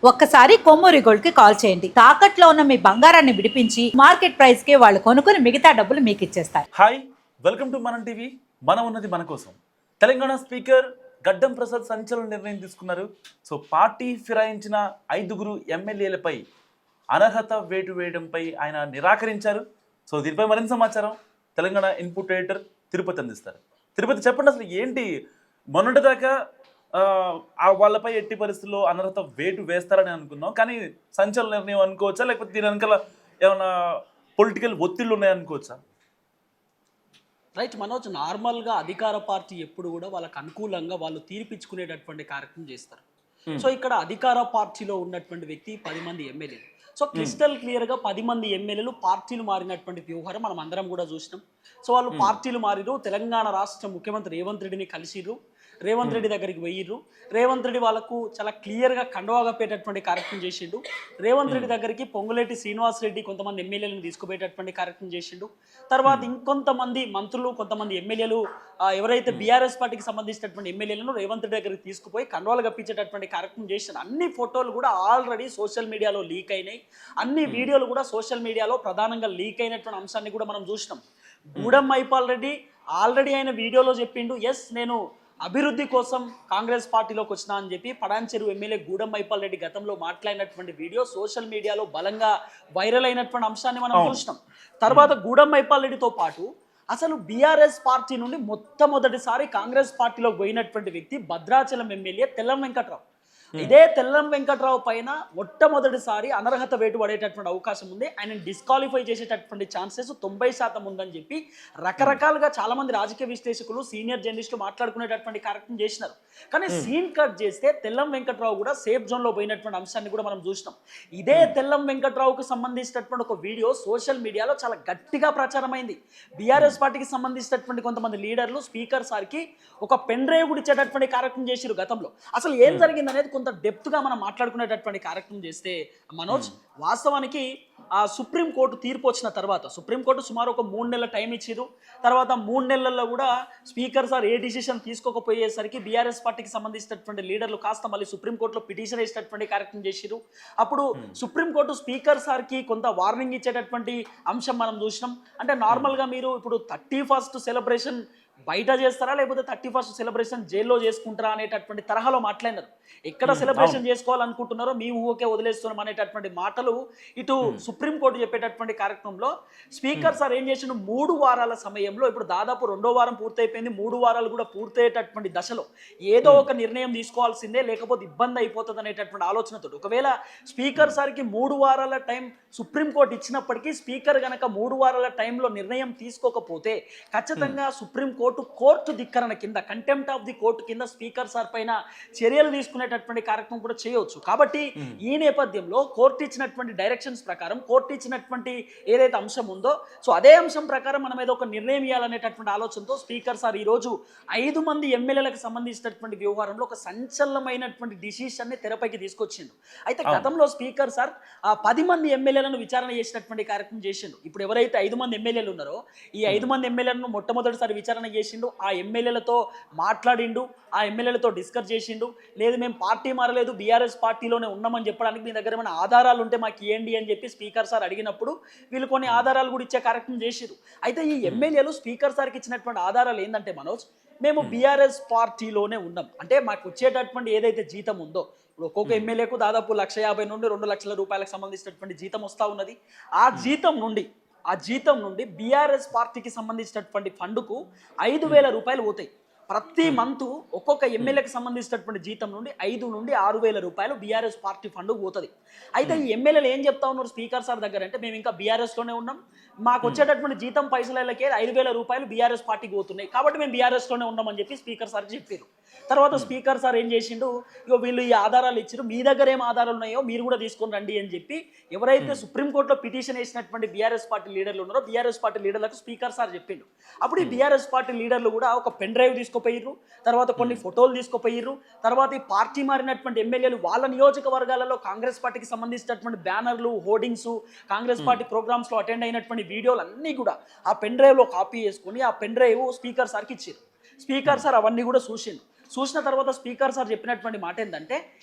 ఒక్కసారి కొమ్మూరి గోల్డ్ కి కాల్ చేయండి. తాకట్లో ఉన్న మీ బంగారాన్ని విడిపించి మార్కెట్ ప్రైస్ కి వాళ్ళు కొనుక్కుని మిగతా డబ్బులు మీకు ఇచ్చేస్తారు. హాయ్, వెల్కమ్ టు మనం టీవీ. మనం ఉన్నది మన కోసం. తెలంగాణ స్పీకర్ గడ్డం ప్రసాద్ సంచలన నిర్ణయం తీసుకున్నారు. సో పార్టీ ఫిరాయించిన 5 ఎమ్మెల్యేలపై అనర్హత వేటు వేయడంపై ఆయన నిరాకరించారు. సో దీనిపై మరింత సమాచారం తెలంగాణ ఇన్పుట్ ఎడిటర్ తిరుపతి అందిస్తారు. తిరుపతి, చెప్పండి అసలు ఏంటి? మొన్నటిదాకా వాళ్ళపై ఎట్టి పరిస్థితుల్లో అనర్హత వేటు వేస్తారని అనుకున్నాం, కానీ సంచలన నిర్ణయం అనుకోవచ్చా, లేకపోతే దీని వెనకాల ఏమైనా పొలిటికల్ ఒత్తిళ్ళు ఉన్నాయనుకోవచ్చా? రైట్ మనోజ్, నార్మల్గా అధికార పార్టీ ఎప్పుడు కూడా వాళ్ళకి అనుకూలంగా వాళ్ళు తీర్పిచ్చుకునేటటువంటి కార్యక్రమం చేస్తారు. సో ఇక్కడ అధికార పార్టీలో ఉన్నటువంటి వ్యక్తి 10 మంది ఎమ్మెల్యేలు. సో క్రిస్టల్ క్లియర్గా 10 మంది ఎమ్మెల్యేలు పార్టీలు మారినటువంటి వ్యవహారం మనం అందరం కూడా చూసినాం. సో వాళ్ళు పార్టీలు మారిరు. తెలంగాణ రాష్ట్ర ముఖ్యమంత్రి రేవంత్ రెడ్డిని కలిసిర్రు. రేవంత్ రెడ్డి దగ్గరికి వెయ్యిర్రు. రేవంత్ రెడ్డి వాళ్ళకు చాలా క్లియర్గా కండువాగా పెట్టేటటువంటి కార్యక్రమం చేసిండు. రేవంత్ రెడ్డి దగ్గరికి పొంగులేటి శ్రీనివాస్ రెడ్డి కొంతమంది ఎమ్మెల్యేలను తీసుకుపోయేటటువంటి కార్యక్రమం చేసిండు. తర్వాత ఇంకొంతమంది మంత్రులు, కొంతమంది ఎమ్మెల్యేలు ఎవరైతే బీఆర్ఎస్ పార్టీకి సంబంధించినటువంటి ఎమ్మెల్యేలను రేవంత్ రెడ్డి దగ్గరికి తీసుకుపోయి కండువాలు కప్పించేటటువంటి కార్యక్రమం చేసిండు. అన్ని ఫోటోలు కూడా ఆల్రెడీ సోషల్ మీడియాలో లీక్ అయినాయి. అన్ని వీడియోలు కూడా సోషల్ మీడియాలో ప్రధానంగా లీక్ అయినటువంటి అంశాన్ని కూడా మనం చూసినాం. గూడెం మైపాల్ రెడ్డి ఆల్రెడీ ఆయన వీడియోలో చెప్పిండు, ఎస్ నేను అభివృద్ధి కోసం కాంగ్రెస్ పార్టీలోకి వచ్చినా అని చెప్పి పడాన్ చెరువు ఎమ్మెల్యే గూడెం మైపాల్ రెడ్డి గతంలో మాట్లాడినటువంటి వీడియో సోషల్ మీడియాలో బలంగా వైరల్ అయినటువంటి అంశాన్ని మనం చూసినాం. తర్వాత గూడెం మైపాల్ రెడ్డితో పాటు అసలు బీఆర్ఎస్ పార్టీ నుండి మొట్టమొదటిసారి కాంగ్రెస్ పార్టీలోకి పోయినటువంటి వ్యక్తి భద్రాచలం ఎమ్మెల్యే తెల్లం వెంకట్రావు. ఇదే తెల్లం వెంకట్రావు పైన మొట్టమొదటిసారి అనర్హత వేటు పడేటటువంటి అవకాశం ఉంది. ఆయన డిస్క్వాలిఫై చేసేటటువంటి ఛాన్సెస్ 90% ఉందని చెప్పి రకరకాలుగా చాలా మంది రాజకీయ విశ్లేషకులు, సీనియర్ జర్నలిస్టులు మాట్లాడుకునేటటువంటి కార్యక్రమం చేసినారు. కానీ సీన్ కట్ చేస్తే తెల్లం వెంకట్రావు కూడా సేఫ్ జోన్లో పోయినటువంటి అంశాన్ని కూడా మనం చూసినాం. ఇదే తెల్లం వెంకట్రావుకు సంబంధించినటువంటి ఒక వీడియో సోషల్ మీడియాలో చాలా గట్టిగా ప్రచారమైంది. బీఆర్ఎస్ పార్టీకి సంబంధించినటువంటి కొంతమంది లీడర్లు స్పీకర్ సార్కి ఒక పెన్ డ్రైవ్ కూడా ఇచ్చేటటువంటి కార్యక్రమం చేసిరు గతంలో. అసలు ఏం జరిగింది అనేది కొంత డెప్త్గా మనం మాట్లాడుకునేటటువంటి కార్యక్రమం చేస్తే మనోజ్, వాస్తవానికి ఆ సుప్రీంకోర్టు తీర్పు వచ్చిన తర్వాత సుప్రీంకోర్టు సుమారు ఒక 3 నెలల టైం ఇచ్చిరు. తర్వాత 3 నెలల్లో కూడా స్పీకర్ సార్ ఏ డిసిషన్ తీసుకోకపోయేసరికి బీఆర్ఎస్ పార్టీకి సంబంధించినటువంటి లీడర్లు కాస్త మళ్ళీ సుప్రీంకోర్టులో పిటిషన్ వేసేటటువంటి కార్యక్రమం చేసిరు. అప్పుడు సుప్రీంకోర్టు స్పీకర్ సార్కి కొంత వార్నింగ్ ఇచ్చేటటువంటి అంశం మనం చూసినాం. అంటే నార్మల్గా మీరు ఇప్పుడు 31st సెలబ్రేషన్ బయట చేస్తారా, లేకపోతే 31st సెలబ్రేషన్ జైల్లో చేసుకుంటారా అనేటటువంటి తరహాలో మాట్లాడినారు. ఎక్కడ సెలబ్రేషన్ చేసుకోవాలనుకుంటున్నారో మీ ఊహకే వదిలేస్తున్నాం అనేటటువంటి మాటలు ఇటు సుప్రీంకోర్టు చెప్పేటటువంటి కార్యక్రమంలో స్పీకర్ సార్ ఏం చేసిన 3 వారాల సమయంలో, ఇప్పుడు దాదాపు 2వ వారం పూర్తయిపోయింది, 3 వారాలు కూడా పూర్తయ్యేటటువంటి దశలో ఏదో ఒక నిర్ణయం తీసుకోవాల్సిందే, లేకపోతే ఇబ్బంది అయిపోతుంది అనేటటువంటి ఆలోచనతో ఒకవేళ స్పీకర్ సార్కి 3 వారాల టైం సుప్రీంకోర్టు ఇచ్చినప్పటికీ స్పీకర్ గనక 3 వారాల టైంలో నిర్ణయం తీసుకోకపోతే ఖచ్చితంగా సుప్రీంకోర్టు కోర్టు ధిక్కరణ కింద, కంటెంప్ట్ ఆఫ్ ది కోర్టు కింద స్పీకర్ సార్ పైన చర్యలు తీసుకునేటటువంటి కార్యక్రమం కూడా చేయవచ్చు. కాబట్టి ఈ నేపథ్యంలో కోర్టు ఇచ్చినటువంటి డైరెక్షన్స్ ప్రకారం, కోర్టు ఇచ్చినటువంటి ఏదైతే అంశం ఉందో, సో అదే అంశం ప్రకారం మనం ఏదో ఒక నిర్ణయం ఇవ్వాలనేటటువంటి ఆలోచనతో స్పీకర్ సార్ ఈరోజు 5 మంది ఎమ్మెల్యేలకు సంబంధించినటువంటి వ్యవహారంలో ఒక సంచలనమైనటువంటి డిసిషన్ని తెరపైకి తీసుకొచ్చిండు. అయితే గతంలో స్పీకర్ సార్ 10 మంది ఎమ్మెల్యేలను విచారణ చేసినటువంటి కార్యక్రమం చేసిండు. ఇప్పుడు ఎవరైతే 5 మంది ఎమ్మెల్యేలు ఉన్నారో ఈ 5 మంది ఎమ్మెల్యేలను మొట్టమొదటిసారి విచారణ చేసిండు. ఆ ఎమ్మెల్యేలతో మాట్లాడిండు, ఆ ఎమ్మెల్యేలతో డిస్కస్ చేసిండు. లేదు మేము పార్టీ మారలేదు, బీఆర్ఎస్ పార్టీలోనే ఉన్నామని చెప్పడానికి మీ దగ్గర ఏమైనా ఆధారాలు ఉంటే మాకు ఇవ్వండి అని చెప్పి స్పీకర్ సార్ అడిగినప్పుడు వీళ్ళు కొన్ని ఆధారాలు కూడా ఇచ్చే కార్యక్రమం చేసిరు. అయితే ఈ ఎమ్మెల్యేలు స్పీకర్ సార్కి ఇచ్చినటువంటి ఆధారాలు ఏంటంటే మనోజ్, మేము బీఆర్ఎస్ పార్టీలోనే ఉన్నాం, అంటే మాకు వచ్చేటటువంటి ఏదైతే జీతం ఉందో, ఇప్పుడు ఒక్కొక్క ఎమ్మెల్యేకు దాదాపు 1,50,000 నుండి 2 లక్షల రూపాయలకు సంబంధించినటువంటి జీతం వస్తూ ఉన్నది. ఆ జీతం నుండి బీఆర్ఎస్ పార్టీకి సంబంధించినటువంటి ఫండ్కు 5,000 రూపాయలు పోతాయి. ప్రతి మంత్ ఒక్కొక్క ఎమ్మెల్యేకి సంబంధించినటువంటి జీతం నుండి 5 నుండి 6,000 రూపాయలు బీఆర్ఎస్ పార్టీ ఫండ్ పోతుంది. అయితే ఈ ఎమ్మెల్యేలు ఏం చెప్తా ఉన్నారు స్పీకర్ సార్ దగ్గర అంటే, మేము ఇంకా బీఆర్ఎస్లోనే ఉన్నాం, మాకు వచ్చేటటువంటి జీతం పైసలకే 5,000 రూపాయలు బీఆర్ఎస్ పార్టీకి పోతున్నాయి, కాబట్టి మేము బీఆర్ఎస్లోనే ఉన్నామని చెప్పి స్పీకర్ సార్ చెప్పారు. తర్వాత స్పీకర్ సార్ ఏం చేసిండు, ఇగో వీళ్ళు ఈ ఆధారాలు ఇచ్చారు, మీ దగ్గర ఏం ఆధారాలు ఉన్నాయో మీరు కూడా తీసుకొని రండి అని చెప్పి ఎవరైతే సుప్రీంకోర్టులో పిటిషన్ వేసినటువంటి బీఆర్ఎస్ పార్టీ లీడర్లు ఉన్నారో బీఆర్ఎస్ పార్టీ లీడర్లకు స్పీకర్ సార్ చెప్పిండు. అప్పుడు ఈ బీఆర్ఎస్ పార్టీ లీడర్లు కూడా ఒక పెన్ డ్రైవ్ తీసుకుపోయిర్రు, తర్వాత కొన్ని ఫోటోలు తీసుకుపోయిర్రు. తర్వాత ఈ పార్టీ మారినటువంటి ఎమ్మెల్యేలు వాళ్ళ నియోజకవర్గాలలో కాంగ్రెస్ పార్టీకి సంబంధించినటువంటి బ్యానర్లు, హోర్డింగ్స్, కాంగ్రెస్ పార్టీ ప్రోగ్రామ్స్లో అటెండ్ అయినటువంటి వీడియోలు అన్నీ కూడా ఆ పెన్ డ్రైవ్లో కాపీ చేసుకుని ఆ పెన్ డ్రైవ్ స్పీకర్ సార్కి ఇచ్చారు. స్పీకర్ సార్ అవన్నీ కూడా చూసిండు. చూసిన తర్వాత స్పీకర్ సార్ చెప్పినటువంటి మాట ఏంటంటే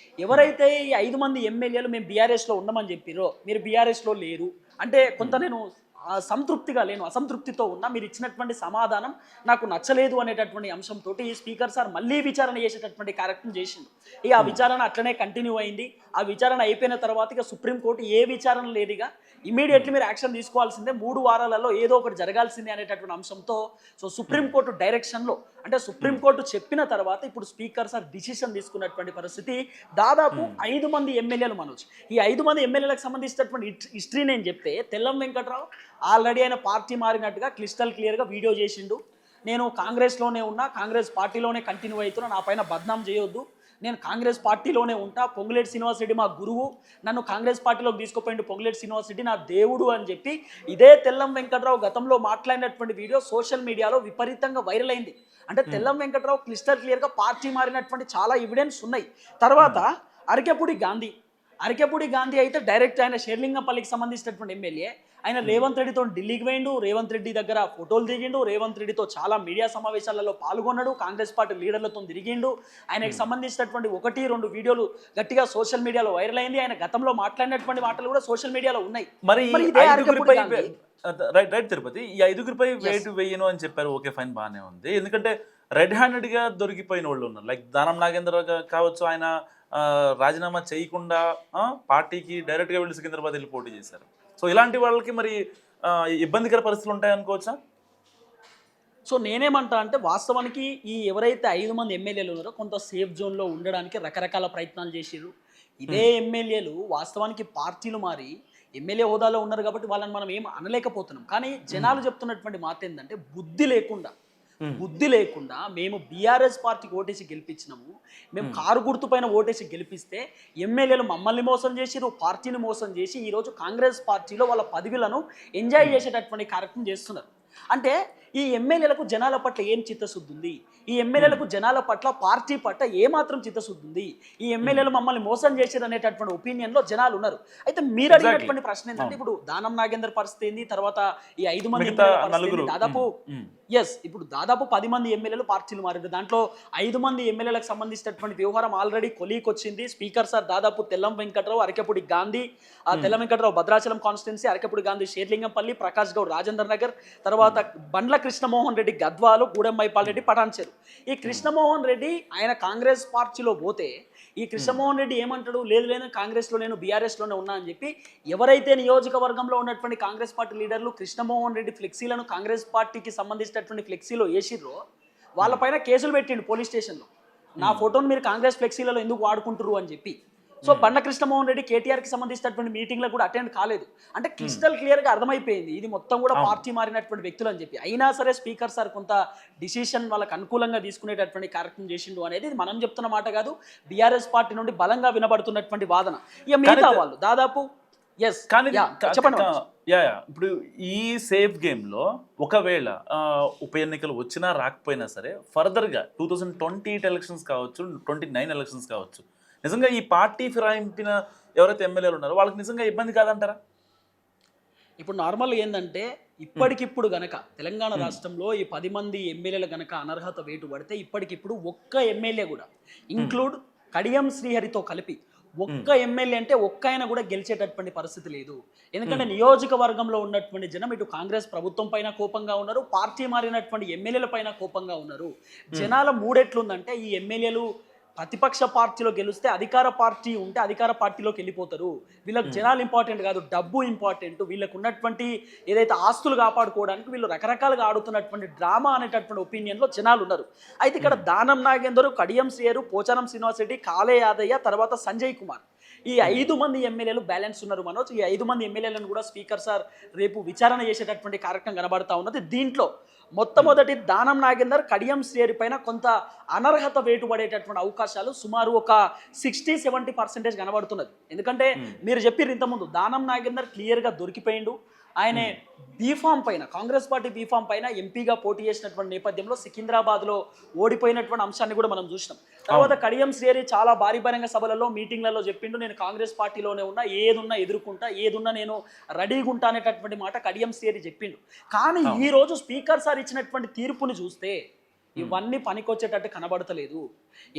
ఎవరైతే ఈ 5 మంది ఎమ్మెల్యేలు మేము బీఆర్ఎస్లో ఉండమని చెప్పిరో మీరు బీఆర్ఎస్లో లేరు అంటే కొంత నేను సంతృప్తిగా లేను, అసంతృప్తితో ఉన్నా, మీరు ఇచ్చినటువంటి సమాధానం నాకు నచ్చలేదు అనేటటువంటి అంశంతో ఈ స్పీకర్ సార్ మళ్ళీ విచారణ చేసేటటువంటి కార్యక్రమం చేసిండు. ఇక ఆ విచారణ అట్లనే కంటిన్యూ అయింది. ఆ విచారణ అయిపోయిన తర్వాత ఇక సుప్రీంకోర్టు ఏ విచారణ లేదుగా ఇమీడియట్లీ మీరు యాక్షన్ తీసుకోవాల్సిందే, 3 వారాలలో ఏదో ఒకటి జరగాల్సిందే అనేటటువంటి అంశంతో సుప్రీంకోర్టు డైరెక్షన్లో అంటే సుప్రీంకోర్టు చెప్పిన తర్వాత ఇప్పుడు స్పీకర్ సార్ డిసిషన్ తీసుకున్నటువంటి పరిస్థితి. దాదాపు 5 మంది ఎమ్మెల్యేలు మనోజ్, ఈ 5 మంది ఎమ్మెల్యేలకు సంబంధించినటువంటి హిస్టరీ నేను చెప్తే తెల్లం వెంకట్రావు ఆల్రెడీ ఆయన పార్టీ మారినట్టుగా క్లిస్టల్ క్లియర్గా వీడియో చేసిండు. నేను కాంగ్రెస్లోనే ఉన్నా, కాంగ్రెస్ పార్టీలోనే కంటిన్యూ అవుతున్నా, నా పైన బద్నాం చేయొద్దు, నేను కాంగ్రెస్ పార్టీలోనే ఉంటా, పొంగులేటి శ్రీనివాసరెడ్డి మా గురువు, నన్ను కాంగ్రెస్ పార్టీలోకి తీసుకుపోయిండు పొంగులేటి శ్రీనివాసరెడ్డి నా దేవుడు అని చెప్పి ఇదే తెల్లం వెంకట్రావు గతంలో మాట్లాడినటువంటి వీడియో సోషల్ మీడియాలో విపరీతంగా వైరల్ అయింది. అంటే తెల్లం వెంకట్రావు క్లిస్టర్ క్లియర్గా పార్టీ మారినటువంటి చాలా ఎవిడెన్స్ ఉన్నాయి. తర్వాత అరకెపూడి గాంధీ అయితే డైరెక్ట్ ఆయన షేర్లింగంపల్లికి సంబంధించినటువంటి ఎమ్మెల్యే, ఆయన రేవంత్ రెడ్డితో ఢిల్లీకి పోయిండు, రేవంత్ రెడ్డి దగ్గర ఫోటోలు దిగిండు, రేవంత్ రెడ్డితో చాలా మీడియా సమావేశాలలో పాల్గొన్నాడు, కాంగ్రెస్ పార్టీ లీడర్లతో తిరిగిండు, ఆయనకు సంబంధించినటువంటి 1-2 వీడియోలు గట్టిగా సోషల్ మీడియాలో వైరల్ అయింది. ఆయన గతంలో మాట్లాడినటువంటి మాటలు కూడా సోషల్ మీడియాలో ఉన్నాయి. మరి రైట్ తిరుపతి, ఈ 5గురిపై వేటు వేయను అని చెప్పారు, ఓకే ఫైన్ బాగానే ఉంది. ఎందుకంటే రెడ్ హ్యాండెడ్గా దొరికిపోయిన వాళ్ళు ఉన్నారు, లైక్ దానం నాగేంద్ర కావచ్చు, ఆయన రాజీనామా చేయకుండా పార్టీకి డైరెక్ట్గా వెళ్ళి సికింద్రాబాద్ వెళ్ళి పోటీ చేశారు. సో ఇలాంటి వాళ్ళకి మరి ఇబ్బందికర పరిస్థితులు ఉంటాయనుకోవచ్చా? సో నేనేమంటా అంటే వాస్తవానికి ఈ ఎవరైతే 5 మంది ఎమ్మెల్యేలు ఉన్నారో కొంత సేఫ్ జోన్లో ఉండడానికి రకరకాల ప్రయత్నాలు చేసిర్రు. ఇదే ఎమ్మెల్యేలు వాస్తవానికి పార్టీలు మారి ఎమ్మెల్యే హోదాలో ఉన్నారు కాబట్టి వాళ్ళని మనం ఏం అనలేకపోతున్నాం. కానీ జనాలు చెప్తున్నటువంటి మాట ఏంటంటే బుద్ధి లేకుండా మేము బీఆర్ఎస్ పార్టీకి ఓటేసి గెలిపించినాము, మేము కారు గుర్తు పైన ఓటేసి గెలిపిస్తే ఎమ్మెల్యేలు మమ్మల్ని మోసం చేసిరు, పార్టీని మోసం చేసి ఈరోజు కాంగ్రెస్ పార్టీలో వాళ్ళ పదవులను ఎంజాయ్ చేసేటటువంటి కార్యక్రమం చేస్తున్నారు. అంటే ఈ ఎమ్మెల్యేలకు జనాల పట్ల ఏం చిత్తశుద్ధి ఉంది, ఈ ఎమ్మెల్యేలకు జనాల పట్ల పార్టీ పట్ల ఏమాత్రం చిత్తశుద్ధి ఉంది, ఈ ఎమ్మెల్యేలు మమ్మల్ని మోసం చేశారు అనేటటువంటి ఒపీనియన్లో జనాలు ఉన్నారు. అయితే మీరు అడిగినటువంటి ప్రశ్న ఏంటంటే ఇప్పుడు దానం నాగేందర్ పరిస్థితి ఏంది, తర్వాత ఈ 5 మంది దాదాపు ఇప్పుడు దాదాపు 10 మంది ఎమ్మెల్యేలు పార్టీలు మారారు. దాంట్లో 5 మంది ఎమ్మెల్యేలకు సంబంధించినటువంటి వ్యవహారం ఆల్రెడీ కొలీకి వచ్చింది. స్పీకర్ సార్ దాదాపు తెల్లం వెంకట్రావు, అరకెపూడి గాంధీ, తెల్లం వెంకట్రావు భద్రాచలం కాన్స్టిట్యున్సీ, అరకెపూడి గాంధీ షేర్లింగంపల్లి, ప్రకాష్ గౌడ్ రాజేందర్ నగర్, తర్వాత బండ్ల కృష్ణమోహన్ రెడ్డి గద్వాలు, గూడెం మైపాల్ రెడ్డి పటాన్చెరు. ఈ కృష్ణమోహన్ రెడ్డి ఆయన కాంగ్రెస్ పార్టీలో పోతే ఈ కృష్ణమోహన్ రెడ్డి ఏమంటాడు, లేదు కాంగ్రెస్లో నేను బీఆర్ఎస్లోనే ఉన్నా అని చెప్పి ఎవరైతే నియోజకవర్గంలో ఉన్నటువంటి కాంగ్రెస్ పార్టీ లీడర్లు కృష్ణమోహన్ రెడ్డి ఫ్లెక్సీలను కాంగ్రెస్ పార్టీకి సంబంధించినటువంటి ఫ్లెక్సీలో వేసిర్రో వాళ్ళపైన కేసులు పెట్టిండు పోలీస్ స్టేషన్లో, నా ఫోటోను మీరు కాంగ్రెస్ ఫ్లెక్సీలలో ఎందుకు వాడుకుంటారు అని చెప్పి. సో బండ్ల కృష్ణమోహన్ రెడ్డి కేటీఆర్కి సంబంధించినటువంటి మీటింగ్లకు కూడా అటెండ్ కాలేదు. అంటే క్రిస్టల్ క్లియర్గా అర్థమైపోయింది ఇది మొత్తం కూడా పార్టీ మారినటువంటి వ్యక్తులు అని చెప్పి. అయినా సరే స్పీకర్ సార్ కొంత డిసిషన్ వాళ్ళకి అనుకూలంగా తీసుకునేటటువంటి కార్యక్రమం చేసిండు అనేది ఇది మనం చెప్తున్న మాట కాదు, బీఆర్ఎస్ పార్టీ నుండి బలంగా వినబడుతున్నటువంటి వాదన. ఇక మిగతా వాళ్ళు దాదాపు ఇప్పుడు ఈ సేఫ్ గేమ్లో ఒకవేళ ఉప ఎన్నికలు వచ్చినా రాకపోయినా సరే ఫర్దర్గా 2028 ఎలక్షన్స్ కావచ్చు, 29 ఎలక్షన్స్ కావచ్చు, నిజంగా ఈ పార్టీ ఫిరాయింపిన ఎవరైతే ఎమ్మెల్యేలు ఉన్నారో వాళ్ళకి నిజంగా ఇబ్బంది కాదంటారా? ఇప్పుడు నార్మల్గా ఏంటంటే ఇప్పటికిప్పుడు గనక తెలంగాణ రాష్ట్రంలో ఈ 10 మంది ఎమ్మెల్యేలు గనక అనర్హత వేటు పడితే ఇప్పటికిప్పుడు ఒక్క ఎమ్మెల్యే కూడా ఇంక్లూడ్ కడియం శ్రీహరితో కలిపి ఒక్క ఎమ్మెల్యే అంటే ఒక్క ఆయన కూడా గెలిచేటటువంటి పరిస్థితి లేదు. ఎందుకంటే నియోజకవర్గంలో ఉన్నటువంటి జనం ఇటు కాంగ్రెస్ ప్రభుత్వం పైన కోపంగా ఉన్నారు, పార్టీ మారినటువంటి ఎమ్మెల్యేల పైన కోపంగా ఉన్నారు. జనాల మూడెట్లుందంటే ఈ ఎమ్మెల్యేలు ప్రతిపక్ష పార్టీలో గెలిస్తే అధికార పార్టీ ఉంటే అధికార పార్టీలోకి వెళ్ళిపోతారు, వీళ్ళకి జనాలు ఇంపార్టెంట్ కాదు డబ్బు ఇంపార్టెంట్, వీళ్ళకు ఉన్నటువంటి ఏదైతే ఆస్తులు కాపాడుకోవడానికి వీళ్ళు రకరకాలుగా ఆడుతున్నటువంటి డ్రామా అనేటటువంటి ఒపీనియన్లో జనాలు ఉన్నారు. అయితే ఇక్కడ దానం నాగేందర్, కడియం శ్రీయరు, పోచారం శ్రీనివాసరెడ్డి, కాళే యాదయ్య, తర్వాత సంజయ్ కుమార్, ఈ 5 మంది ఎమ్మెల్యేలు బ్యాలెన్స్ ఉన్నారు మనోజ్. ఈ 5 మంది ఎమ్మెల్యేలను కూడా స్పీకర్ సార్ రేపు విచారణ చేసేటటువంటి కార్యక్రమం కనబడతా ఉన్నది. దీంట్లో మొట్టమొదటి దానం నాగేందర్, కడియం శ్రీహరి పైన కొంత అనర్హత వేటు పడేటటువంటి అవకాశాలు సుమారు ఒక 60-70% కనబడుతున్నది. ఎందుకంటే మీరు చెప్పారు ఇంతకుముందు దానం నాగేందర్ క్లియర్గా దొరికిపోయిండు, ఆయన బీఫామ్ పైన కాంగ్రెస్ పార్టీ బీఫామ్ పైన ఎంపీగా పోటీ చేసినటువంటి నేపథ్యంలో సికింద్రాబాద్లో ఓడిపోయినటువంటి అంశాన్ని కూడా మనం చూసినాం. తర్వాత కడియం శ్రీహరి చాలా భారీ బహిరంగ సభలలో మీటింగ్లలో చెప్పిండు, నేను కాంగ్రెస్ పార్టీలోనే ఉన్నా, ఏదున్నా ఎదుర్కొంటా, ఏదున్నా నేను రెడీగా ఉంటా అనేటటువంటి మాట కడియం శ్రీహరి చెప్పిండు. కానీ ఈ రోజు స్పీకర్ సార్ ఇచ్చినటువంటి తీర్పుని చూస్తే ఇవన్నీ పనికొచ్చేటట్టు కనబడతలేదు.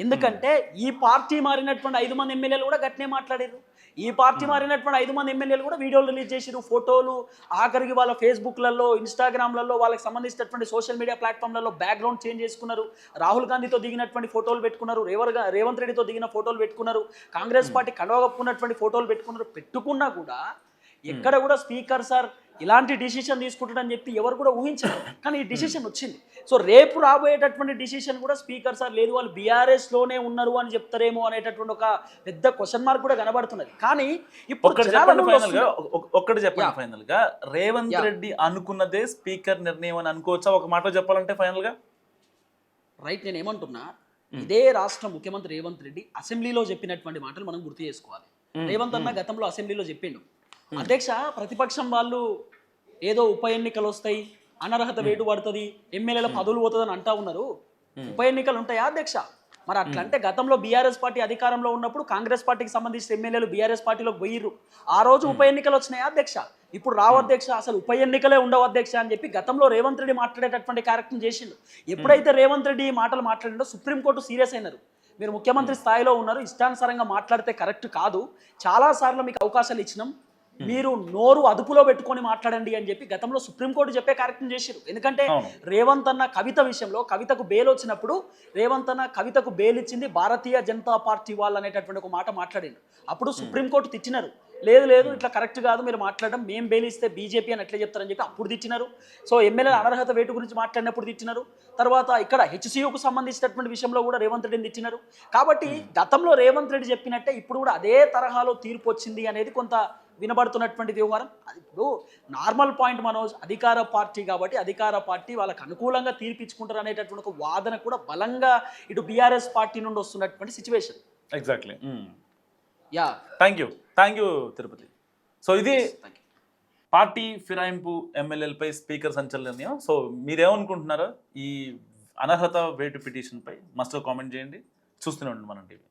ఎందుకంటే ఈ పార్టీ మారినటువంటి 5 మంది ఎమ్మెల్యేలు కూడా గట్నే మాట్లాడారు. ఈ పార్టీ మారినటువంటి 5 మంది ఎమ్మెల్యేలు కూడా వీడియోలు రిలీజ్ చేసిరు, ఫోటోలు, ఆఖరికి వాళ్ళ ఫేస్బుక్లలో, ఇన్స్టాగ్రామ్లలో, వాళ్ళకి సంబంధించినటువంటి సోషల్ మీడియా ప్లాట్ఫామ్లలో బ్యాక్గ్రౌండ్ చేంజ్ చేసుకున్నారు. రాహుల్ గాంధీతో దిగినటువంటి ఫోటోలు పెట్టుకున్నారు, రేవంత్ రెడ్డితో దిగిన ఫోటోలు పెట్టుకున్నారు, కాంగ్రెస్ పార్టీ కడవగప్పుకున్నటువంటి ఫోటోలు పెట్టుకున్నారు. పెట్టుకున్నా కూడా ఎక్కడ కూడా స్పీకర్ సార్ ఇలాంటి డిసిషన్ తీసుకుంటాడని చెప్పి ఎవరు కూడా ఊహించారు. కానీ ఈ డిసిషన్ వచ్చింది. సో రేపు రాబోయేటటువంటి డిసిషన్ కూడా స్పీకర్ సార్ లేదు వాళ్ళు బీఆర్ఎస్లోనే ఉన్నారు అని చెప్తారేమో అనేటటువంటి ఒక పెద్ద క్వశ్చన్ మార్క్ కూడా కనబడుతున్నది. కానీ ఇప్పుడు ఒక్కటి చెప్పండి ఫైనల్ గా, రేవంత్ రెడ్డి అనుకున్నదే స్పీకర్ నిర్ణయం అని అనుకోవచ్చా ఒక మాట చెప్పాలంటే ఫైనల్ గా? రైట్, నేను ఏమంటున్నా, ఇదే రాష్ట్ర ముఖ్యమంత్రి రేవంత్ రెడ్డి అసెంబ్లీలో చెప్పినటువంటి మాటలు మనం గుర్తు చేసుకోవాలి. రేవంత్ అన్న గతంలో అసెంబ్లీలో చెప్పిండు, అధ్యక్ష ప్రతిపక్షం వాళ్ళు ఏదో ఉప ఎన్నికలు వస్తాయి, అనర్హత వేటు పడుతుంది, ఎమ్మెల్యేల పదవులు పోతుందని అంటా ఉన్నారు. ఉప ఎన్నికలు ఉంటాయా అధ్యక్ష? మరి అట్లంటే గతంలో బీఆర్ఎస్ పార్టీ అధికారంలో ఉన్నప్పుడు కాంగ్రెస్ పార్టీకి సంబంధించిన ఎమ్మెల్యేలు బీఆర్ఎస్ పార్టీలోకి పోయిర్రు. ఆ రోజు ఉప ఎన్నికలు వచ్చినాయా అధ్యక్ష? ఇప్పుడు రావు అధ్యక్ష, అసలు ఉప ఎన్నికలే ఉండవు అధ్యక్ష అని చెప్పి గతంలో రేవంత్ రెడ్డి మాట్లాడేటటువంటి కార్యక్రమం చేసిండు. ఎప్పుడైతే రేవంత్ రెడ్డి ఈ మాటలు మాట్లాడిండో సుప్రీంకోర్టు సీరియస్ అయినారు. మీరు ముఖ్యమంత్రి స్థాయిలో ఉన్నారు, ఇష్టానుసారంగా మాట్లాడితే కరెక్ట్ కాదు, చాలాసార్లు మీకు అవకాశాలు ఇచ్చినాం, మీరు నోరు అదుపులో పెట్టుకొని మాట్లాడండి అని చెప్పి గతంలో సుప్రీంకోర్టు చెప్పే కార్యక్రమం చేశారు. ఎందుకంటే రేవంత్ అన్న కవిత విషయంలో కవితకు బెయిల్ వచ్చినప్పుడు రేవంత్ అన్న కవితకు బెయిల్ ఇచ్చింది భారతీయ జనతా పార్టీ వాళ్ళు అనేటటువంటి ఒక మాట మాట్లాడిండు. అప్పుడు సుప్రీంకోర్టు తిట్టినారు, లేదు లేదు ఇట్లా కరెక్ట్ కాదు మీరు మాట్లాడడం, మేము బెయిల్ ఇస్తే బీజేపీ అని ఎట్లా చెప్తారని చెప్పి అప్పుడు తిట్టినారు. సో ఎమ్మెల్యేల అనర్హత వేటు గురించి మాట్లాడినప్పుడు తిట్టినారు. తర్వాత ఇక్కడ హెచ్సియుకు సంబంధించినటువంటి విషయంలో కూడా రేవంత్ రెడ్డిని తిట్టినారు. కాబట్టి గతంలో రేవంత్ రెడ్డి చెప్పినట్టే ఇప్పుడు కూడా అదే తరహాలో తీర్పు వచ్చింది అనేది కొంత వినబడుతున్నటువంటి వ్యవహారం. అది ఇప్పుడు నార్మల్ పాయింట్ మనోజ్, అధికార పార్టీ కాబట్టి అధికార పార్టీ వాళ్ళకు అనుకూలంగా తీర్పిచ్చుకుంటారు అనేటటువంటి ఒక వాదన కూడా బలంగా ఇటు బీఆర్ఎస్ పార్టీ నుండి వస్తున్నటువంటి situation. Exactly. Yeah, thank you Tirupati. So ఇది పార్టీ ఫిరాయింపు ఎమ్మెల్యేలపై స్పీకర్ సంచలన నిర్ణయం. సో మీరేమనుకుంటున్నారో ఈ అనర్హత వేటు పిటిషన్పై మస్ట్లో కామెంట్ చేయండి. చూస్తూనే ఉండండి మనం టీవీ.